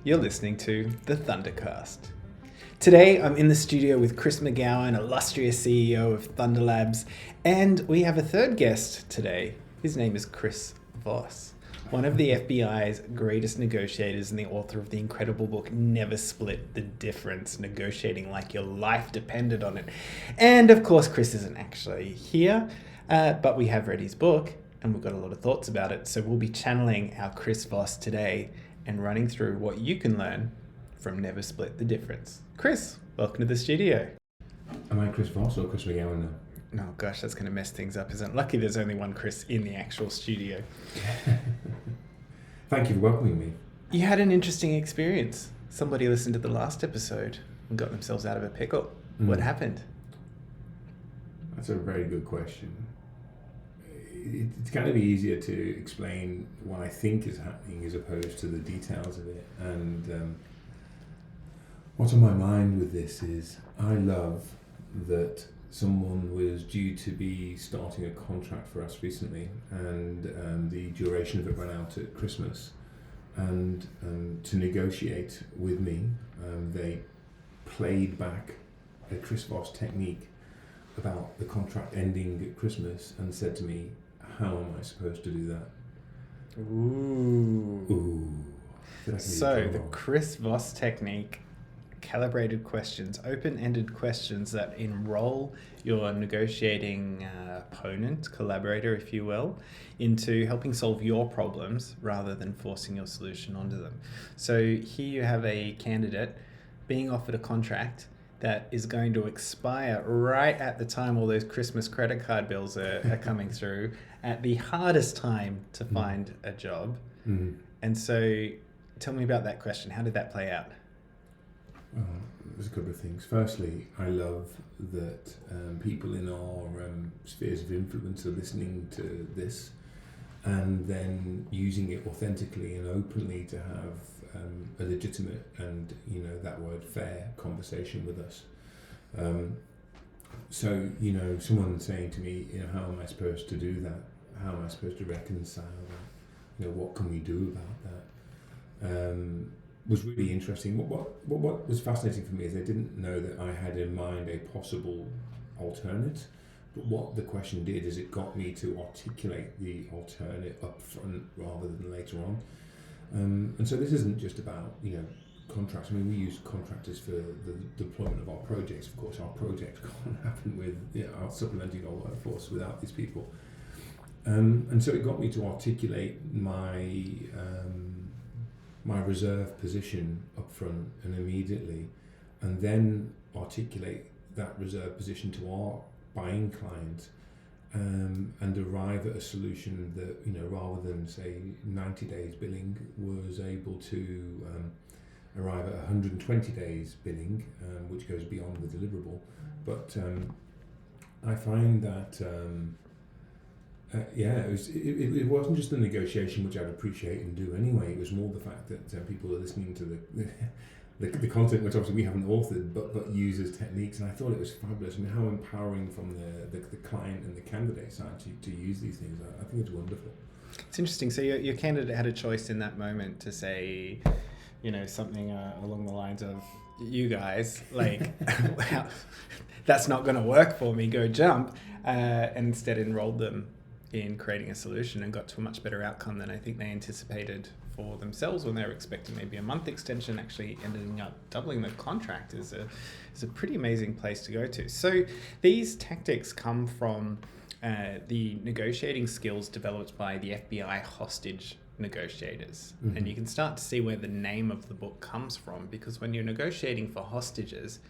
You're listening to The Thundercast. Today, I'm in the studio with Chris McGowan, illustrious CEO of Thunder Labs, and we have a third guest today. His name is Chris Voss, one of the FBI's greatest negotiators and the author of the incredible book, Never Split the Difference, Negotiating Like Your Life Depended on It. And of course, Chris isn't actually here, but we have read his book, and we've got a lot of thoughts about it. So we'll be channeling our Chris Voss today and running through what you can learn from Never Split the Difference. Chris, welcome to the studio. Am I Chris Voss or Chris McGowan now? Oh gosh, that's going to mess things up, isn't it? Lucky there's only one Chris in the actual studio. Thank you for welcoming me. You had an interesting experience. Somebody listened to the last episode and got themselves out of a pickle. What happened? That's a very good question. It's going to be easier to explain what I think is happening as opposed to the details of it. And what's on my mind with this is I love that someone was due to be starting a contract for us recently, and the duration of it ran out at Christmas. And to negotiate with me, they played back a Chris Voss technique about the contract ending at Christmas and said to me, how am I supposed to do that? Ooh. So the Chris Voss technique, calibrated questions, open-ended questions that enroll your negotiating opponent, collaborator, if you will, into helping solve your problems rather than forcing your solution onto them. So here you have a candidate being offered a contract that is going to expire right at the time all those Christmas credit card bills are coming through, at the hardest time to find a job. And so tell me about that question. How did that play out? There's a couple of things. Firstly, I love that people in our spheres of influence are listening to this and then using it authentically and openly to have a legitimate and, that word, fair conversation with us. So, someone saying to me, how am I supposed to do that? How am I supposed to reconcile that? What can we do about that? Was really interesting. What was fascinating for me is they didn't know that I had in mind a possible alternate, but what the question did is it got me to articulate the alternate up front rather than later on. And so this isn't just about, contracts. I mean, we use contractors for the deployment of our projects. Of course, our projects can't happen with our supplementing our workforce without these people. And so it got me to articulate my reserve position up front and immediately, and then articulate that reserve position to our buying client, and arrive at a solution that, rather than say 90 days billing, was able to arrive at 120 days billing, which goes beyond the deliverable. But I find that it wasn't just the negotiation, which I'd appreciate and do anyway. It was more the fact that people are listening to the content, which obviously we haven't authored, but uses techniques, and I thought it was fabulous. I mean, how empowering from the client and the candidate side to use these things. I think it's wonderful. It's interesting. So your candidate had a choice in that moment to say, something along the lines of, you guys, that's not going to work for me, go jump, and instead enrolled them in creating a solution and got to a much better outcome than I think they anticipated for themselves when they were expecting maybe a month extension. Actually ending up doubling the contract is a pretty amazing place to go to. So these tactics come from the negotiating skills developed by the FBI hostage negotiators. And you can start to see where the name of the book comes from, because when you're negotiating for hostages,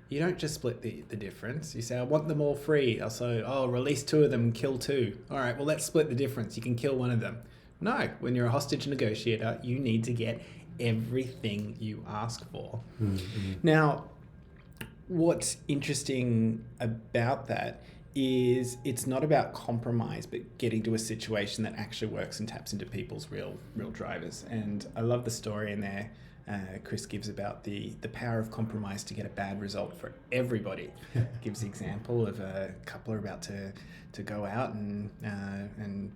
you don't just split the difference. You say, I want them all free. Also, release 2 of them and kill 2. All right, well, let's split the difference. You can kill 1 of them. No, when you're a hostage negotiator, you need to get everything you ask for. Now, what's interesting about that is it's not about compromise, but getting to a situation that actually works and taps into people's real drivers. And I love the story in there Chris gives about the power of compromise to get a bad result for everybody. Gives the example of a couple are about to go out and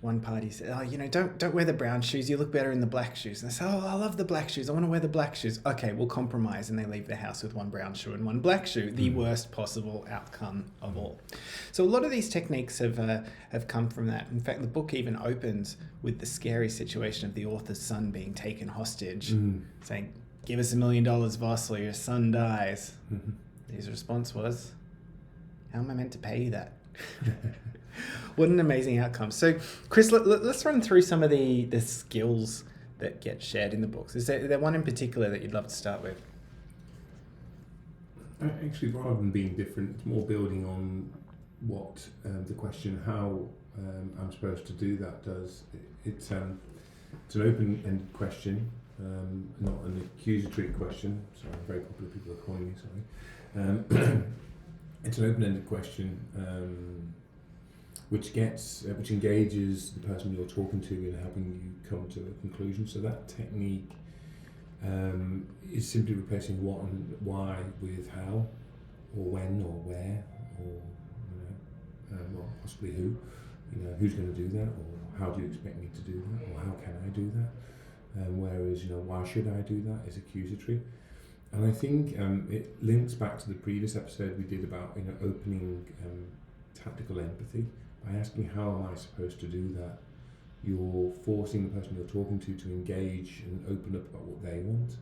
one party said, "Oh, don't wear the brown shoes. You look better in the black shoes." And I said, "Oh, I love the black shoes. I want to wear the black shoes." Okay, we'll compromise, and they leave the house with one brown shoe and one black shoe. The worst possible outcome of all. So a lot of these techniques have come from that. In fact, the book even opens with the scary situation of the author's son being taken hostage, saying, "Give us $1 million, Voss, or your son dies." His response was, "How am I meant to pay you that?" What an amazing outcome. So, Chris, let's run through some of the skills that get shared in the books. Is there one in particular that you'd love to start with? Actually, rather than being different, it's more building on what the question how I'm supposed to do that does. It's an open-ended question, not an accusatory question. Sorry, very popular people are calling me, sorry. It's an open-ended question which engages the person you're talking to in helping you come to a conclusion. So that technique is simply replacing what and why with how, or when, or where, or well, possibly who. Who's going to do that, or how do you expect me to do that, or how can I do that? Whereas why should I do that is accusatory. And I think it links back to the previous episode we did about opening tactical empathy. By asking how am I supposed to do that, you're forcing the person you're talking to engage and open up about what they want,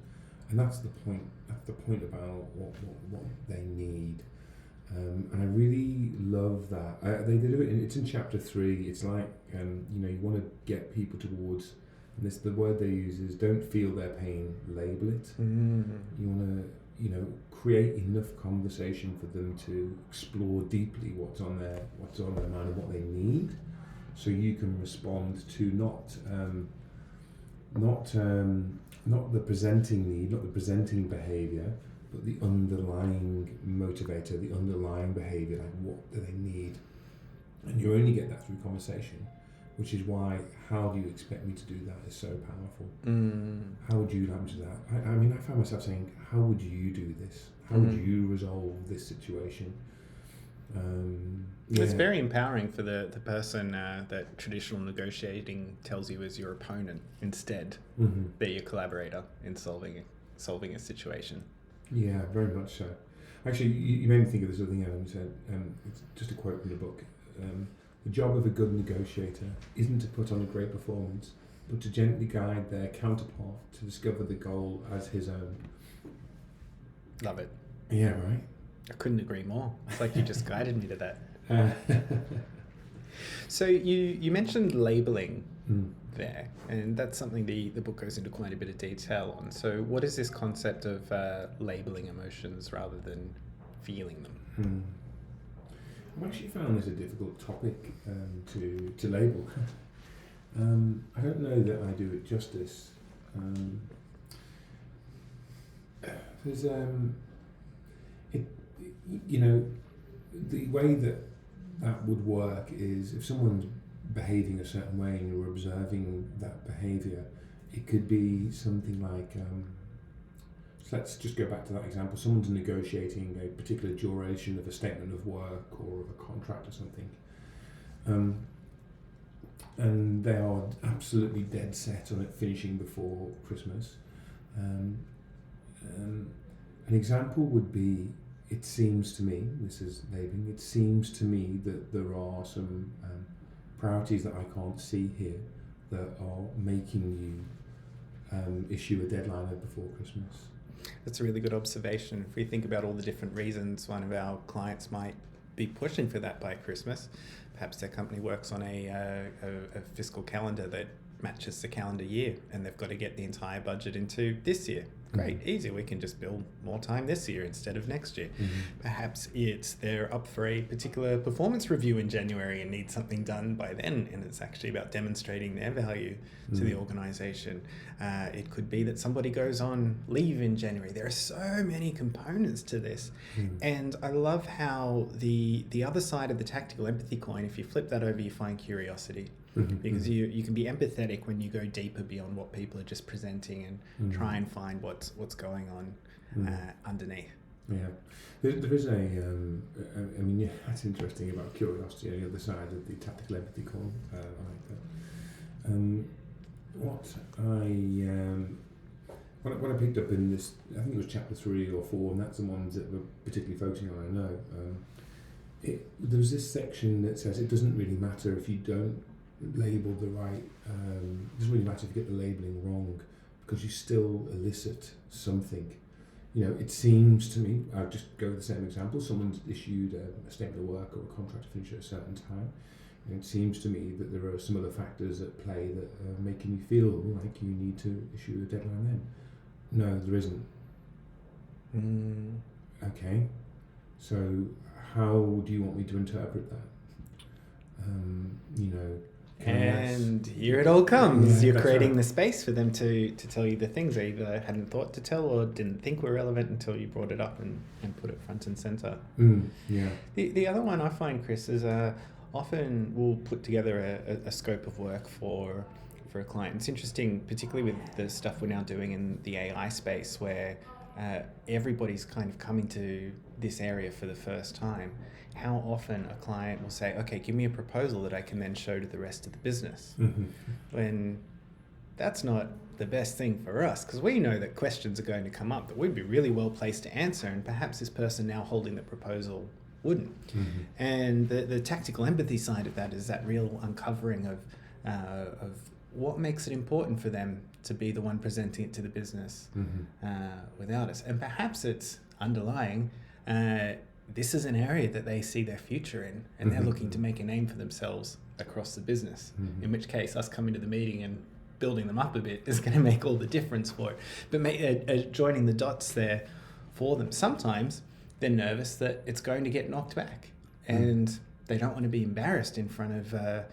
and that's the point. That's the point about what they need. And I really love that. They do it. It's in chapter 3. It's like you want to get people towards. And the word they use is don't feel their pain, label it. You want to, create enough conversation for them to explore deeply what's on their mind and what they need, so you can respond to not the presenting need, not the presenting behaviour, but the underlying motivator, the underlying behaviour, like what do they need? And you only get that through conversation. Which is why, how do you expect me to do that is so powerful. How would you like me to do that? I mean, I found myself saying, how would you do this? How would you resolve this situation? It's very empowering for the person that traditional negotiating tells you is your opponent. Instead, they're your collaborator in solving a situation. Yeah, very much so. Actually, you made me think of this other thing Adam said. It's just a quote from the book. The job of a good negotiator isn't to put on a great performance, but to gently guide their counterpart to discover the goal as his own. Love it. Yeah, right? I couldn't agree more. It's like you just guided me to that. So you mentioned labeling there, and that's something the book goes into quite a bit of detail on. So what is this concept of labeling emotions rather than feeling them? I've actually found this a difficult topic to label. I don't know that I do it justice. There's the way that would work is if someone's behaving a certain way and you're observing that behaviour, it could be something like. Let's just go back to that example. Someone's negotiating a particular duration of a statement of work or of a contract or something. And they are absolutely dead set on it finishing before Christmas. An example would be, it seems to me, this is labeling, it seems to me that there are some priorities that I can't see here that are making you issue a deadline before Christmas. That's a really good observation. If we think about all the different reasons one of our clients might be pushing for that by Christmas, perhaps their company works on a fiscal calendar that matches the calendar year, and they've got to get the entire budget into this year. Great, easy. We can just build more time this year instead of next year. Perhaps they're up for a particular performance review in January and need something done by then, and it's actually about demonstrating their value to the organisation. It could be that somebody goes on leave in January. There are so many components to this, and I love how the other side of the tactical empathy coin, if you flip that over, you find curiosity. Because you can be empathetic when you go deeper beyond what people are just presenting and try and find what's going on underneath. Yeah, there is that's interesting about curiosity on the other side of the tactical empathy coin. I like that. What I picked up in this, I think it was chapter 3 or 4, and that's the ones that we're particularly focusing on, I know. There was this section that says it doesn't really matter if you don't label the right, it doesn't really matter if you get the labelling wrong, because you still elicit something. You know, it seems to me, I'll just go with the same example, someone's issued a statement of work or a contract to finish at a certain time, and it seems to me that there are some other factors at play that are making you feel like you need to issue a deadline then. No, there isn't. Okay, so how do you want me to interpret that? You know, and here it all comes. Yeah, You're creating right. the space for them to tell you the things they either hadn't thought to tell or didn't think were relevant until you brought it up and put it front and center. Yeah. The other one I find, Chris, is often we'll put together a scope of work for a client. It's interesting, particularly with the stuff we're now doing in the AI space, where everybody's kind of coming to this area for the first time. How often a client will say, okay, give me a proposal that I can then show to the rest of the business. When that's not the best thing for us, because we know that questions are going to come up that we'd be really well placed to answer, and perhaps this person now holding the proposal wouldn't. And the tactical empathy side of that is that real uncovering of what makes it important for them to be the one presenting it to the business without us. And perhaps it's underlying, this is an area that they see their future in, and they're looking to make a name for themselves across the business, in which case us coming to the meeting and building them up a bit is going to make all the difference for it. But joining the dots there for them. Sometimes they're nervous that it's going to get knocked back, and they don't want to be embarrassed in front of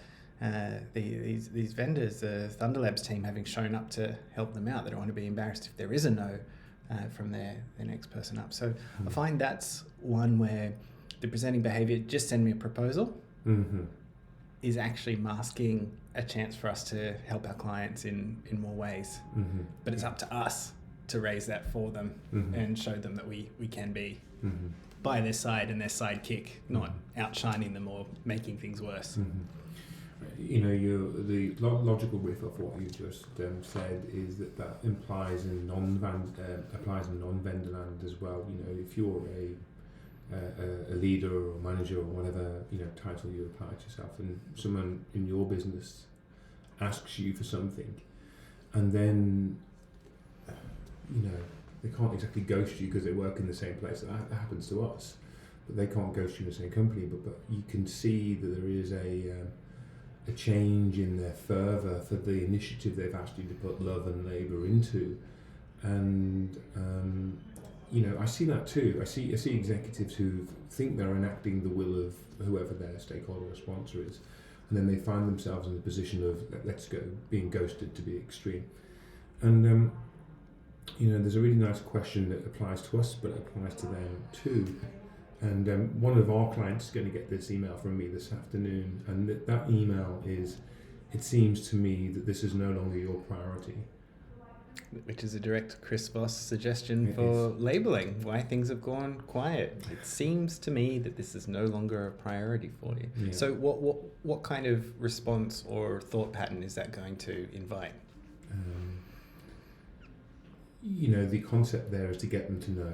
these vendors, the Thunder Labs team having shown up to help them out. They don't want to be embarrassed if there is a no from their next person up. So I find that's one where the presenting behavior, just send me a proposal, is actually masking a chance for us to help our clients in more ways. But it's up to us to raise that for them and show them that we can be by their side and their sidekick, not outshining them or making things worse. You know, the logical riff of what you just said is that implies in applies in non-vendor land as well. You know, if you're a leader or manager or whatever, you know, title you apply to yourself, and someone in your business asks you for something, and then, you know, they can't exactly ghost you because they work in the same place. That happens to us, but they can't ghost you in the same company. But you can see that there is a change in their fervour for the initiative they've asked you to put love and labour into, and you know, I see that too. I see executives who think they're enacting the will of whoever their stakeholder or sponsor is, and then they find themselves in the position of, let's go, being ghosted to be extreme. And you know, there's a really nice question that applies to us, but it applies to them too. And one of our clients is going to get this email from me this afternoon, and that email is, it seems to me that this is no longer your priority. Which is a direct Chris Voss suggestion for labelling, why things have gone quiet. It seems to me that this is no longer a priority for you. Yeah. So what kind of response or thought pattern is that going to invite? You know, the concept there is to get them to know.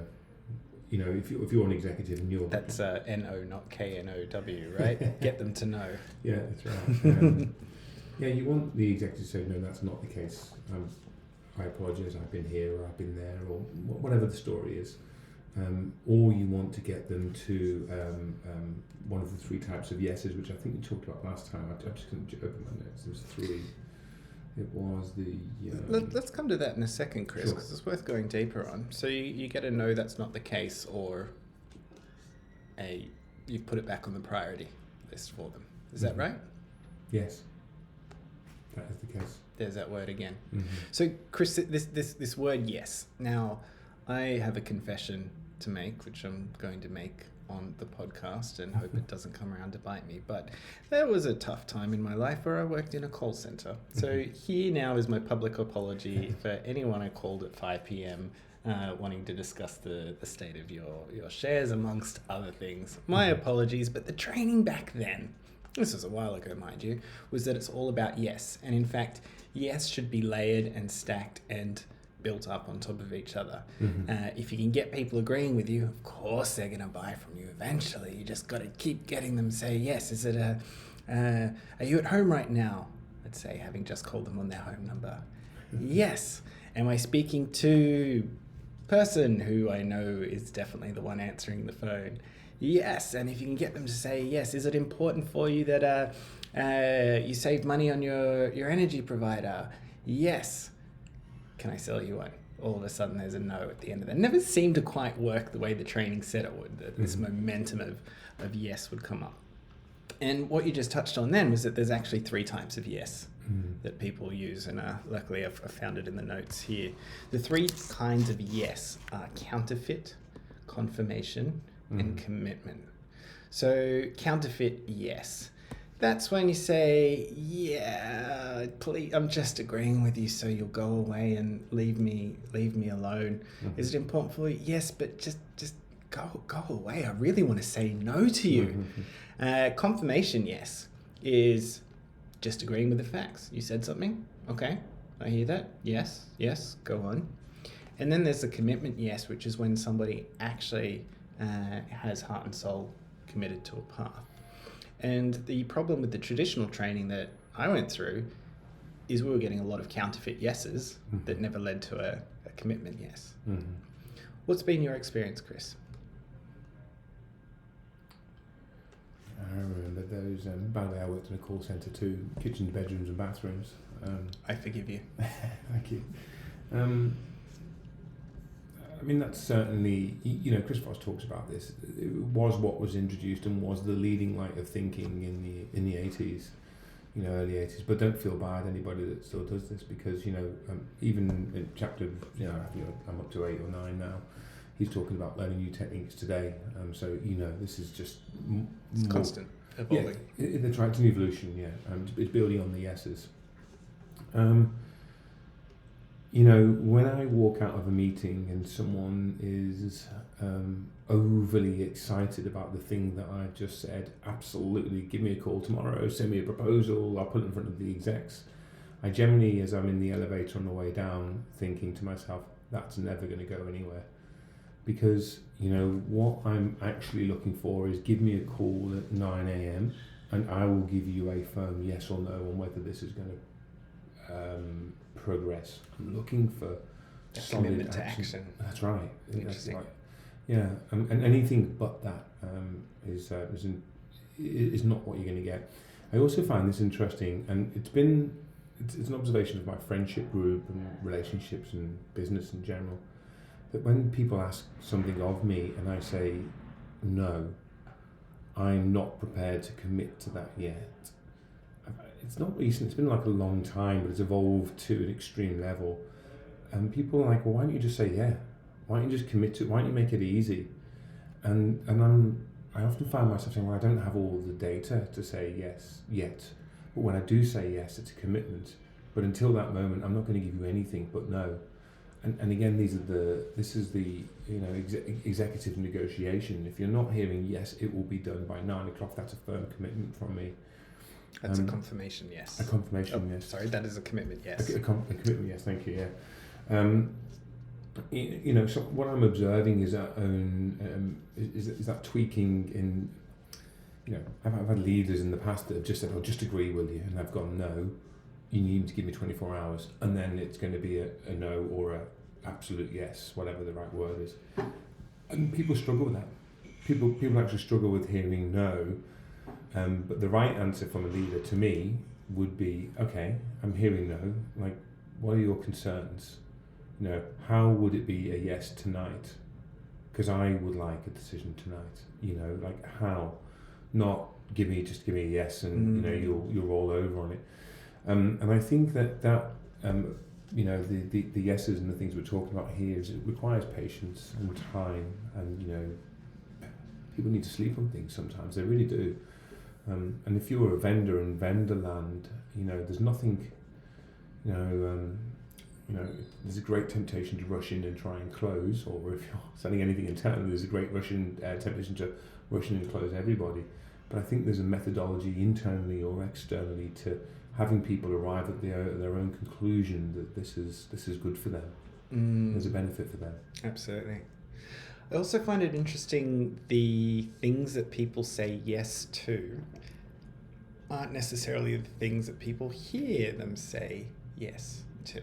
You know, if you're an executive and you're... That's N-O, not K-N-O-W, right? Get them to know. Yeah, that's right. Yeah, you want the executive to say, no, that's not the case. I apologise, I've been here or I've been there, or whatever the story is. Or you want to get them to one of the 3 types of yeses, which I think we talked about last time. I just couldn't open my notes. There's 3. It was the... Let's come to that in a second, Chris, because it's worth going deeper on. So you get a no, that's not the case, or you've put it back on the priority list for them. Is that right? Yes, that is the case. There's that word again. So, Chris, this word yes. Now, I have a confession to make, which I'm going to make on the podcast and hope it doesn't come around to bite me. But there was a tough time in my life where I worked in a call center. So here now is my public apology for anyone I called at 5 p.m. Wanting to discuss the state of your shares, amongst other things. My apologies, but the training back then this was a while ago, mind you, was that it's all about yes. And in fact, yes should be layered and stacked and built up on top of each other. If you can get people agreeing with you, of course they're going to buy from you eventually. You just got to keep getting them to say yes. Is it are you at home right now? Let's say, having just called them on their home number. Yes. Am I speaking to person who I know is definitely the one answering the phone? Yes. And if you can get them to say yes, is it important for you that you save money on your energy provider? Yes. Can I sell you one? All of a sudden there's a no at the end of that. It never seemed to quite work the way the training said it would, that this momentum of yes would come up. And what you just touched on then was that there's actually 3 types of yes that people use, and luckily I've found it in the notes here. The 3 kinds of yes are counterfeit, confirmation, and commitment. So counterfeit yes. That's when you say, yeah, please, I'm just agreeing with you so you'll go away and leave me alone. Is it important for you? Yes, but just go away. I really want to say no to you. Confirmation yes is just agreeing with the facts. You said something? Okay, I hear that. Yes, go on. And then there's the commitment yes, which is when somebody actually has heart and soul committed to a path. And the problem with the traditional training that I went through is we were getting a lot of counterfeit yeses that never led to a commitment yes. What's been your experience, Chris? I remember those, by the way, I worked in a call centre too, kitchens, bedrooms and bathrooms. I forgive you. Thank you. I mean, that's certainly, Chris Voss talks about this. It was what was introduced and was the leading light of thinking in the 80s, early 80s. But don't feel bad, anybody that still does this, because, even in chapter, I think I'm up to 8 or 9 now, he's talking about learning new techniques today. So, this is just... It's constant, evolving. Yeah, it's right, it's an evolution, yeah. It's building on the yeses. When I walk out of a meeting and someone is overly excited about the thing that I've just said, absolutely, give me a call tomorrow, send me a proposal, I'll put it in front of the execs. I generally, as I'm in the elevator on the way down, thinking to myself, that's never going to go anywhere. Because, what I'm actually looking for is give me a call at 9 a.m. and I will give you a firm yes or no on whether this is going to progress. I'm looking for a commitment to action. That's right. Interesting. That's right. Yeah, and anything but that is not what you're going to get. I also find this interesting, and it's an observation of my friendship group and relationships and business in general, that when people ask something of me and I say no, I'm not prepared to commit to that yet. It's not recent, it's been like a long time, but it's evolved to an extreme level. And people are like, well, why don't you just say yeah? Why don't you just commit to it? Why don't you make it easy? And I often find myself saying, well, I don't have all the data to say yes yet. But when I do say yes, it's a commitment. But until that moment, I'm not going to give you anything but no. And again, this is the executive negotiation. If you're not hearing yes, it will be done by 9 o'clock. That's a firm commitment from me. That's a confirmation yes. A confirmation yes. Sorry, that is a commitment yes. A commitment yes. Thank you. Yeah. So what I'm observing is that is that tweaking in. I've had leaders in the past that have just said, "I'll just agree with you," and I've gone, "No, you need to give me 24 hours," and then it's going to be a no or a absolute yes, whatever the right word is. And people struggle with that. People actually struggle with hearing no. But the right answer from a leader to me would be, okay, I'm hearing no. Like, what are your concerns? How would it be a yes tonight? Because I would like a decision tonight. Like how? Not give me a yes and you'll roll over on it. And I think that the yeses and the things we're talking about here is it requires patience and time, and people need to sleep on things sometimes. They really do. And if you're a vendor in vendor land, there's nothing, there's a great temptation to rush in and try and close, or if you're selling anything internally, there's a great temptation to rush in and close everybody. But I think there's a methodology internally or externally to having people arrive at their own conclusion that this is good for them. There's a benefit for them. Absolutely. I also find it interesting the things that people say yes to aren't necessarily the things that people hear them say yes to.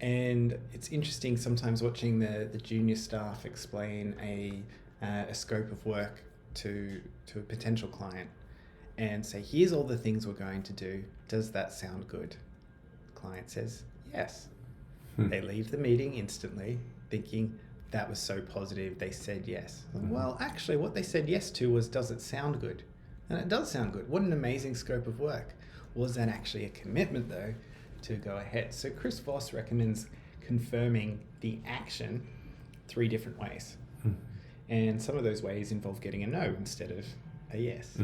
And it's interesting sometimes watching the junior staff explain a scope of work to a potential client and say, here's all the things we're going to do. Does that sound good? Client says, yes. They leave the meeting instantly thinking, that was so positive, they said yes. Well, actually, what they said yes to was, does it sound good? And it does sound good. What an amazing scope of work. Was that actually a commitment, though, to go ahead? So Chris Voss recommends confirming the action 3 different ways. And some of those ways involve getting a no instead of a yes.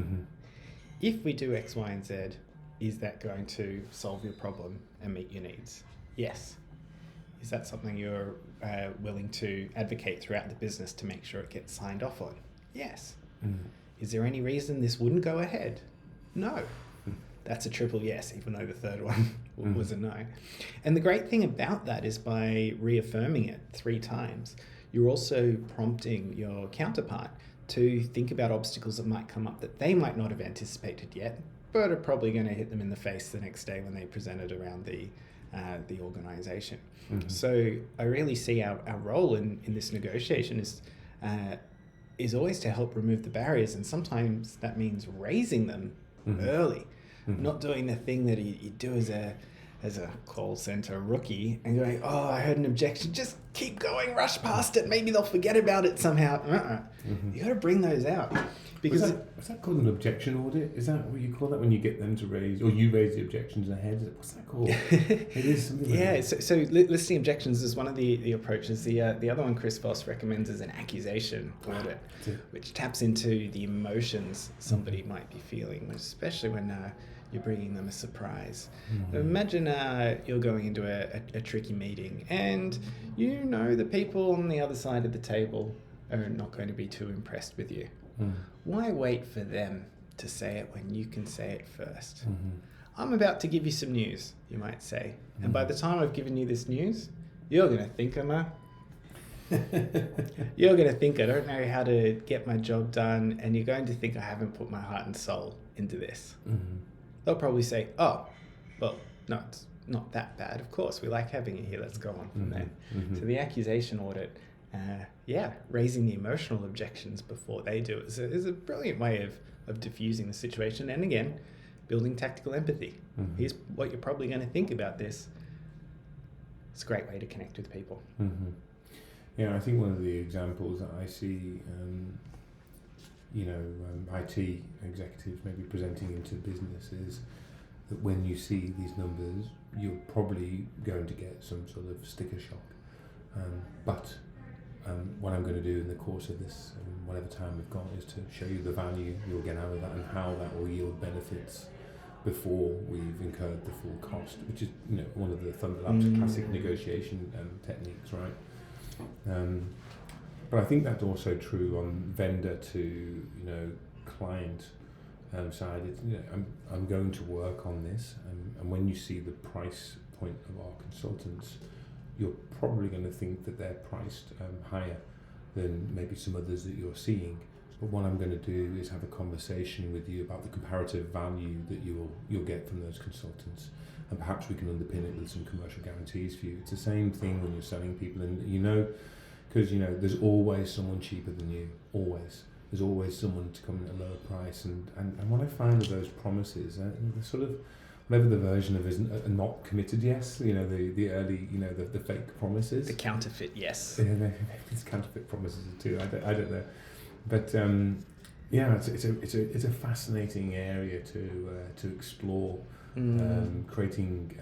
If we do X, Y, and Z, is that going to solve your problem and meet your needs? Yes. Is that something you're willing to advocate throughout the business to make sure it gets signed off on? Yes. Is there any reason this wouldn't go ahead? No. That's a triple yes, even though the third one was a no. And the great thing about that is by reaffirming it 3 times, you're also prompting your counterpart to think about obstacles that might come up that they might not have anticipated yet, but are probably going to hit them in the face the next day when they present it around the organization. So I really see our role in this negotiation is always to help remove the barriers, and sometimes that means raising them early, not doing the thing that you do as a call center rookie and going, oh, I heard an objection, just keep going, rush past it, maybe they'll forget about it somehow. You got to bring those out. Because was that called an objection audit? Is that what you call that when you get them to raise, or you raise the objections ahead? What's that called? It is something like that. So listing objections is one of the approaches. The other one Chris Voss recommends is an accusation audit, which taps into the emotions somebody might be feeling, especially when you're bringing them a surprise. Imagine you're going into a tricky meeting and you know the people on the other side of the table are not going to be too impressed with you. Why wait for them to say it when you can say it first? I'm about to give you some news, you might say. And by the time I've given you this news, you're going to think you're going to think I don't know how to get my job done, and you're going to think I haven't put my heart and soul into this. They'll probably say, oh, well, no, it's not that bad. Of course, we like having you here. Let's go on from there. So the accusation audit, raising the emotional objections before they do it is a brilliant way of diffusing the situation. And again, building tactical empathy. Here's what you're probably going to think about this. It's a great way to connect with people. Yeah, I think one of the examples that I see, IT executives maybe presenting into business is that when you see these numbers, you're probably going to get some sort of sticker shock. But what I'm going to do in the course of this, whatever time we've got, is to show you the value you'll get out of that and how that will yield benefits before we've incurred the full cost, which is one of the Thunder Labs classic negotiation techniques, right? But I think that's also true on vendor to client side. It's, I'm going to work on this, and when you see the price point of our consultants, you're probably going to think that they're priced higher than maybe some others that you're seeing. But what I'm going to do is have a conversation with you about the comparative value that you'll get from those consultants, and perhaps we can underpin it with some commercial guarantees for you. It's the same thing when you're selling people, and because there's always someone cheaper than you. Always, there's always someone to come in at a lower price, and what I find of those promises, they're sort of whatever the version of is a not committed yes. The early the fake promises, the counterfeit yes. Yeah, it's counterfeit promises too. I don't know. But it's a fascinating area to explore, creating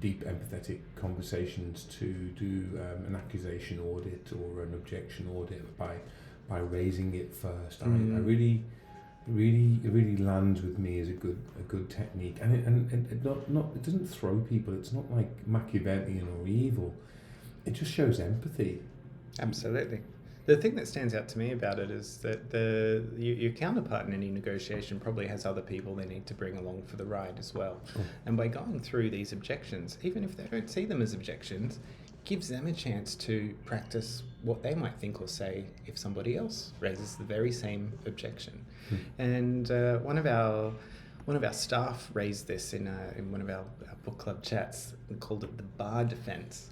deep empathetic conversations to do an accusation audit or an objection audit by raising it first. I really lands with me as a good technique, and it doesn't throw people. It's not like Machiavellian or evil. It just shows empathy. Absolutely. The thing that stands out to me about it is that your counterpart in any negotiation probably has other people they need to bring along for the ride as well. And by going through these objections, even if they don't see them as objections, gives them a chance to practice what they might think or say if somebody else raises the very same objection. And one of our staff raised this in one of our book club chats and called it the bar defense,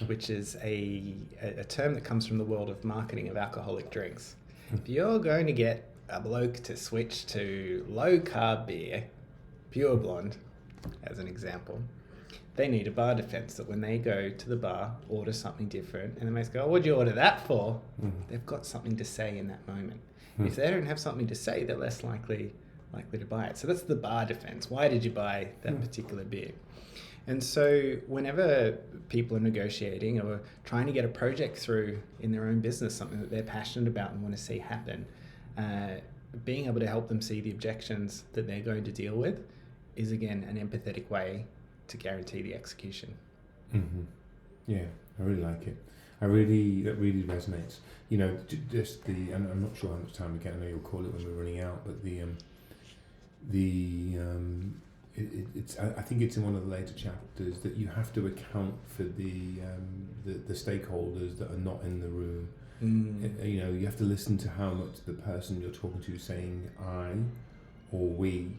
which is a term that comes from the world of marketing of alcoholic drinks. If you're going to get a bloke to switch to low-carb beer, pure blonde, as an example, they need a bar defense that when they go to the bar, order something different, and the mates go, "Oh, what'd you order that for?" They've got something to say in that moment. If they don't have something to say, they're less likely to buy it. So that's the bar defense. Why did you buy that particular beer? And so whenever people are negotiating or trying to get a project through in their own business, something that they're passionate about and want to see happen, being able to help them see the objections that they're going to deal with is, again, an empathetic way to guarantee the execution. Yeah, I really like it. That really resonates. You know, just and I'm not sure how much time we get. I know you'll call it when we're running out, but I think it's in one of the later chapters that you have to account for the stakeholders that are not in the room. You know, you have to listen to how much the person you're talking to is saying I, or we,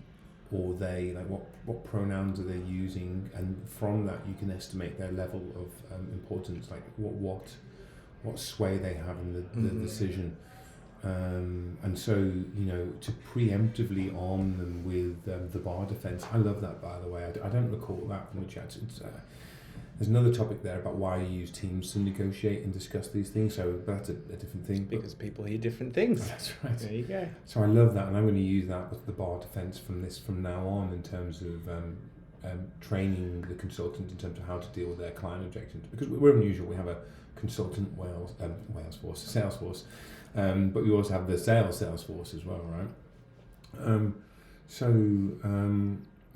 or they. Like what pronouns are they using, and from that you can estimate their level of importance. Like what sway they have in the decision. And so, you know, to preemptively arm them with the bar defense. I love that, by the way. I don't recall that from the chat. There's another topic there about why you use teams to negotiate and discuss these things. So that's a different thing. Because people hear different things. That's right. There you go. So I love that, and I'm going to use that with the bar defense from now on in terms of training the consultant in terms of how to deal with their client objections. Because we're unusual. We have a consultant sales force. But we also have the sales force as well, right?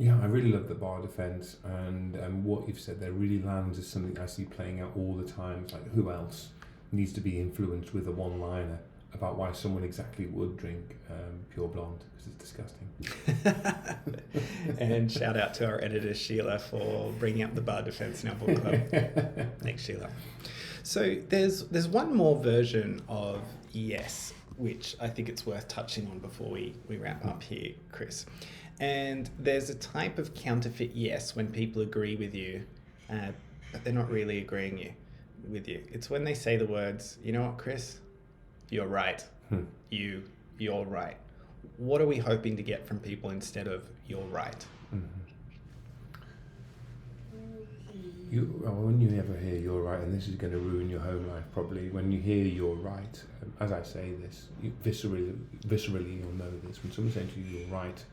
Yeah, I really love the bar defense, and what you've said there really lands as something I see playing out all the time. It's like, who else needs to be influenced with a one-liner about why someone exactly would drink pure blonde, because it's disgusting. And shout out to our editor Sheila for bringing up the bar defense in our book club. Thanks, Sheila. So there's one more version of yes, which I think it's worth touching on before we wrap up here, Chris. And there's a type of counterfeit yes when people agree with you, but they're not really agreeing with you. It's when they say the words, "You know what, Chris? You're right. You're right." What are we hoping to get from people instead of "you're right"? When you ever hear "you're right," and this is going to ruin your home life probably, when you hear "you're right," as I say this, viscerally you'll know this. When someone's saying to you "you're right,"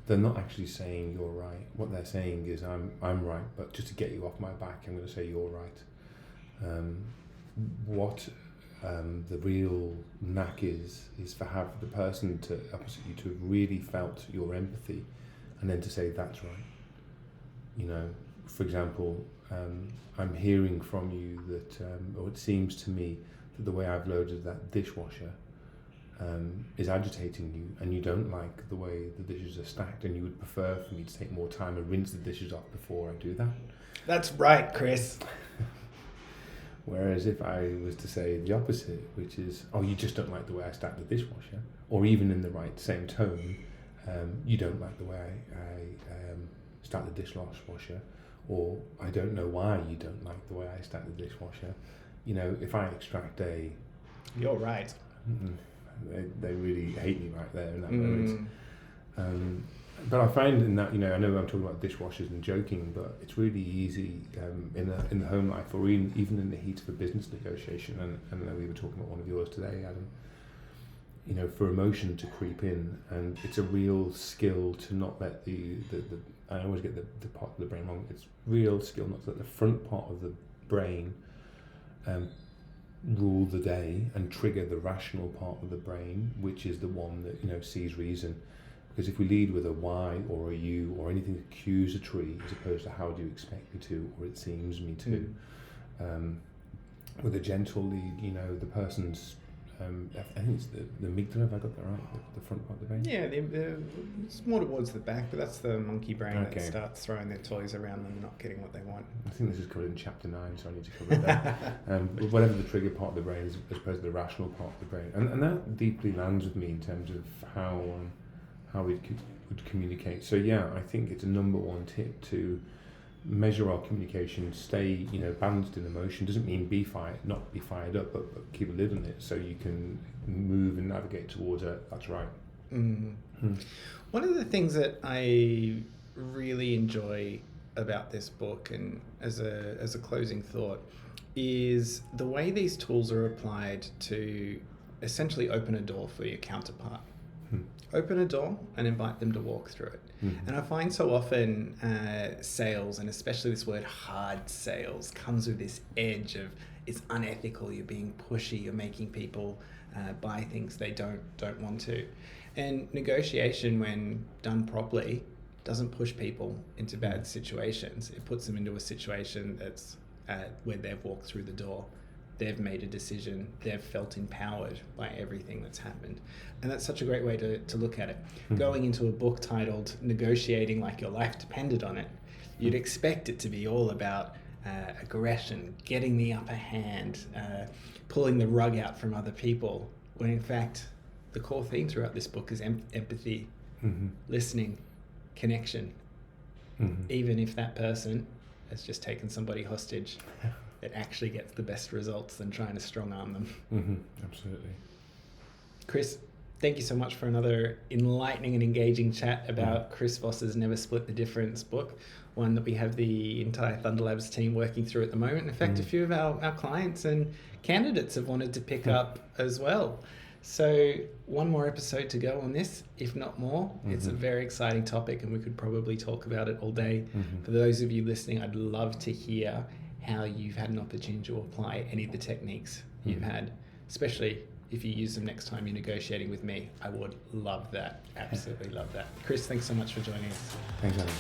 they're not actually saying "you're right." What they're saying is I'm right, but just to get you off my back, I'm going to say "you're right." The real knack is for have the person to opposite you to have really felt your empathy, and then to say "that's right." You know, for example, I'm hearing from you that, or it seems to me that the way I've loaded that dishwasher is agitating you, and you don't like the way the dishes are stacked, and you would prefer for me to take more time and rinse the dishes off before I do that. That's right, Chris. Whereas if I was to say the opposite, which is, "Oh, you just don't like the way I stack the dishwasher," or even in the same tone, "You don't like the way I stack the dishwasher," or "I don't know why you don't like the way I stack the dishwasher." You know, if I extract a "You're right," they really hate me right there in that moment. But I find in that, you know, I know I'm talking about dishwashers and joking, but it's really easy in the home life, or even in the heat of a business negotiation. And I know we were talking about one of yours today, Adam. You know, for emotion to creep in, and it's a real skill to not let the I always get the part of the brain wrong. It's real skill not to let the front part of the brain rule the day and trigger the rational part of the brain, which is the one that, you know, sees reason. Because if we lead with a why or a you or anything accusatory as opposed to how do you expect me to or it seems me to, with a gentle lead, you know, the person's I think it's the amygdala, have I got that right? The front part of the brain? Yeah, it's more towards the back, but that's the monkey brain Okay. that starts throwing their toys around when they're not getting what they want. I think this is covered in chapter 9, so I need to cover that. But whatever the trigger part of the brain is, as opposed to the rational part of the brain. And that deeply lands with me in terms of how we would communicate. So yeah, I think it's a number one tip to measure our communication, stay balanced in emotion. Doesn't mean not be fired up, but keep a lid on it so you can move and navigate towards it. That's right. One of the things that I really enjoy about this book, and as a closing thought, is the way these tools are applied to essentially open a door for your counterpart. Open a door and invite them to walk through it. And I find so often sales, and especially this word hard sales, comes with this edge of it's unethical, you're being pushy, you're making people buy things they don't want to. And negotiation, when done properly, doesn't push people into bad situations. It puts them into a situation that's where they've walked through the door. They've made a decision. They've felt empowered by everything that's happened. And that's such a great way to look at it. Going into a book titled Negotiating Like Your Life Depended on It, you'd expect it to be all about aggression, getting the upper hand, pulling the rug out from other people, when in fact the core theme throughout this book is empathy, listening, connection. Even if that person has just taken somebody hostage, it actually gets the best results than trying to strong arm them. Absolutely. Chris, thank you so much for another enlightening and engaging chat about Chris Voss's Never Split the Difference book, one that we have the entire Thunder Labs team working through at the moment. In fact, a few of our clients and candidates have wanted to pick up as well. So one more episode to go on this, if not more. It's a very exciting topic and we could probably talk about it all day. For those of you listening, I'd love to hear how you've had an opportunity to apply any of the techniques you've had, especially if you use them next time you're negotiating with me. I would love that. Absolutely love that. Chris, thanks so much for joining us. Thanks, Adam.